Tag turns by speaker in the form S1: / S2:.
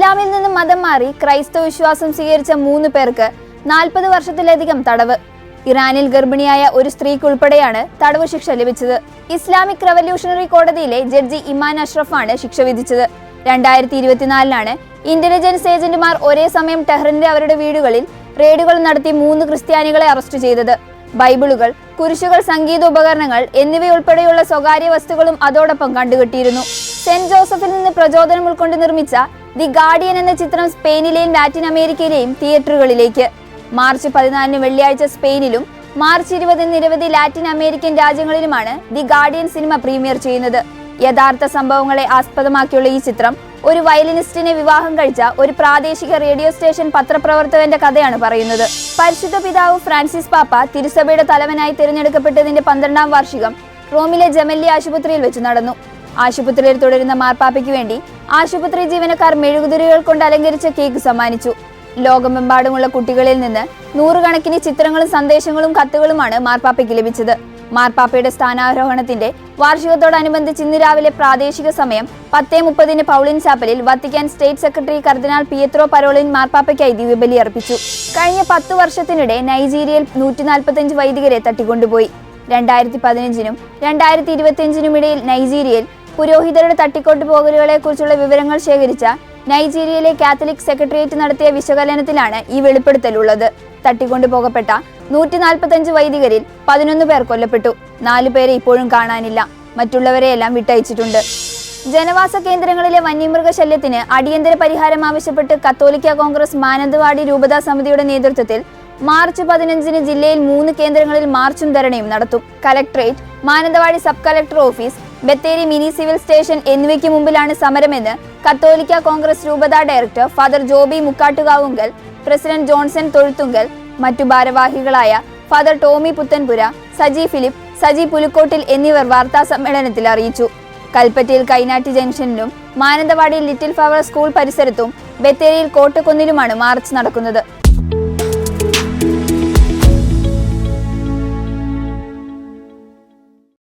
S1: ഇസ്ലാമിൽ നിന്നും മതം മാറി ക്രൈസ്തവ വിശ്വാസം സ്വീകരിച്ച 3 പേർക്ക് 40 വർഷത്തിലധികം തടവ്. ഇറാനിൽ ഗർഭിണിയായ ഒരു സ്ത്രീക്കുൾപ്പെടെയാണ് തടവ് ശിക്ഷ ലഭിച്ചത്. ഇസ്ലാമിക് റവല്യൂഷണറി കോടതിയിലെ ജഡ്ജി ഇമാൻ അഷ്റഫാണ് ശിക്ഷ വിധിച്ചത്. 2024 ഇന്റലിജൻസ് ഏജന്റുമാർ ഒരേ സമയം ടെഹ്റാനിലെ അവരുടെ വീടുകളിൽ റെയ്ഡുകൾ നടത്തി 3 ക്രിസ്ത്യാനികളെ അറസ്റ്റ് ചെയ്തത്. ബൈബിളുകൾ, കുരിശുകൾ, സംഗീതോപകരണങ്ങൾ എന്നിവയുൾപ്പെടെയുള്ള സ്വകാര്യ വസ്തുക്കളും അതോടൊപ്പം കണ്ടുകെട്ടിയിരുന്നു. സെന്റ് ജോസഫിൽ നിന്ന് പ്രചോദനം ഉൾക്കൊണ്ട് നിർമ്മിച്ച ദി ഗാർഡിയൻ എന്ന ചിത്രം സ്പെയിനിലെയും ലാറ്റിൻ അമേരിക്കയിലെയും തിയേറ്ററുകളിലേക്ക്. മാർച്ച് 14 വെള്ളിയാഴ്ച സ്പെയിനിലും മാർച്ച് 20 നിരവധി ലാറ്റിൻ അമേരിക്കൻ രാജ്യങ്ങളിലുമാണ് ദി ഗാർഡിയൻ സിനിമ പ്രീമിയർ ചെയ്യുന്നത്. യഥാർത്ഥ സംഭവങ്ങളെ ആസ്പദമാക്കിയുള്ള ഈ ചിത്രം ഒരു വയലിനിസ്റ്റിനെ വിവാഹം കഴിച്ച ഒരു പ്രാദേശിക റേഡിയോ സ്റ്റേഷൻ പത്രപ്രവർത്തകന്റെ കഥയാണ് പറയുന്നത്. പരിശുദ്ധ പിതാവ് ഫ്രാൻസിസ് പാപ്പ തിരുസഭയുടെ തലവനായി തിരഞ്ഞെടുക്കപ്പെട്ടതിന്റെ 12ാം വാർഷികം റോമിലെ ജെമല്ലി ആശുപത്രിയിൽ വെച്ച് നടന്നു. ആശുപത്രിയിൽ തുടരുന്ന മാർപ്പാപ്പയ്ക്ക് വേണ്ടി ആശുപത്രി ജീവനക്കാർ മെഴുകുതിരികൾ കൊണ്ട് അലങ്കരിച്ച കേക്ക് സമ്മാനിച്ചു. ലോകമെമ്പാടുമുള്ള കുട്ടികളിൽ നിന്ന് 100 കണക്കിന് ചിത്രങ്ങളും സന്ദേശങ്ങളും കത്തുകളുമാണ് മാർപ്പാപ്പയ്ക്ക് ലഭിച്ചത്. മാർപ്പാപ്പയുടെ സ്ഥാനാരോഹണത്തിന്റെ വാർഷികത്തോടനുബന്ധിച്ച് ഇന്ന് രാവിലെ പ്രാദേശിക സമയം 10:30 പൗളിൻ ചാപ്പലിൽ വത്തിക്കാൻ സ്റ്റേറ്റ് സെക്രട്ടറി കർദിനാൾ പിയത്രോ പരോളിൻ മാർപ്പാപ്പയ്ക്കായി ദിവ്യബലി അർപ്പിച്ചു. കഴിഞ്ഞ 10 വർഷത്തിനിടെ നൈജീരിയയിൽ 145 വൈദികരെ തട്ടിക്കൊണ്ടുപോയി. 2015 2025 ഇടയിൽ നൈജീരിയയിൽ പുരോഹിതരുടെ തട്ടിക്കൊണ്ടുപോകലുകളെ കുറിച്ചുള്ള വിവരങ്ങൾ ശേഖരിച്ച നൈജീരിയയിലെ കാത്തലിക് സെക്രട്ടേറിയറ്റ് നടത്തിയ വിശകലനത്തിലാണ് ഈ വെളിപ്പെടുത്തലുള്ളത്. തട്ടിക്കൊണ്ടുപോകപ്പെട്ട 145 വൈദികരിൽ 11 പേർ കൊല്ലപ്പെട്ടു. 4 പേരെ ഇപ്പോഴും കാണാനില്ല. മറ്റുള്ളവരെയെല്ലാം വിട്ടയച്ചിട്ടുണ്ട്. ജനവാസ കേന്ദ്രങ്ങളിലെ വന്യമൃഗശല്യത്തിന് അടിയന്തര പരിഹാരം ആവശ്യപ്പെട്ട് കത്തോലിക്ക കോൺഗ്രസ് മാനന്തവാടി രൂപതാ സമിതിയുടെ നേതൃത്വത്തിൽ മാർച്ച് 15 ജില്ലയിൽ 3 കേന്ദ്രങ്ങളിൽ മാർച്ചും ധരണയും നടത്തും. Collectorate, Mananthavady sub collector office, Bathery mini civil station എന്നിവയ്ക്ക് മുമ്പിലാണ് സമരമെന്ന് കത്തോലിക്ക കോൺഗ്രസ് രൂപതാ director father Joby Mukkattukavungal, president Johnson Thozhuthunkal, മറ്റു ഭാരവാഹികളായ ഫാദർ ടോമി പുത്തൻപുര, സജി ഫിലിപ്പ്, സജി പുലുക്കോട്ടിൽ എന്നിവർ വാർത്താ സമ്മേളനത്തിൽ അറിയിച്ചു. കൽപ്പറ്റയിൽ കൈനാട്ടി ജംഗ്ഷനിലും മാനന്തവാടിയിൽ ലിറ്റിൽ ഫ്ലവർ സ്കൂൾ പരിസരത്തും ബത്തേരിയിൽ കോട്ടക്കുന്നിലുമാണ് മാർച്ച് നടക്കുന്നത്.